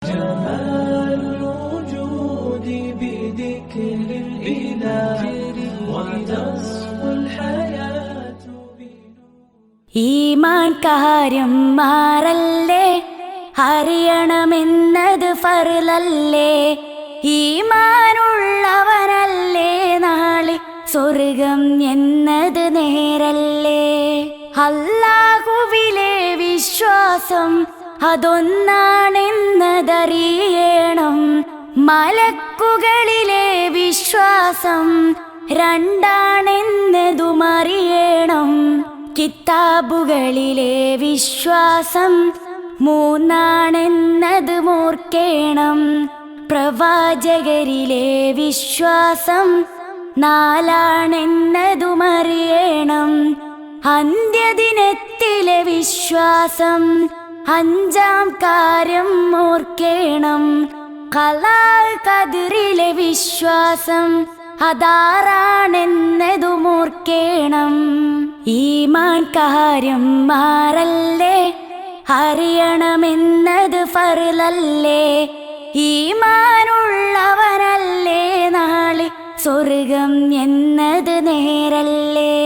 جمال الوجود بذكر الإله وتصفو الحياة ഈമാൻ കാര്യം മാറല്ലേ, അറിയണമെന്നത് ഫർളല്ലേ. ഈമാനുള്ളവനല്ലേ നാളെ സ്വർഗം എന്നത് നേരല്ലേ. അല്ലാഹുവിലെ വിശ്വാസം അതൊന്നാണെന്നതറിയണം. മലക്കുകളിലെ വിശ്വാസം രണ്ടാണെന്നതുമറിയണം. കിതാബുകളിലെ വിശ്വാസം മൂന്നാണെന്നത് ഓർക്കേണം. പ്രവാചകരിലെ വിശ്വാസം നാലാണെന്നതുമറിയണം. അന്ത്യദിനത്തിലെ വിശ്വാസം അഞ്ചാം കാര്യം ഓർക്കേണം. ഖലാ ഖദറിലെ വിശ്വാസം അതാറാണെന്നതും ഓർക്കേണം. ഈമാൻ കാര്യം മാറല്ലേ, അറിയണമെന്നത് ഫർളല്ലേ. ഈമാനുള്ളവനല്ലേ നാളെ സ്വർഗം എന്നത് നേരല്ലേ.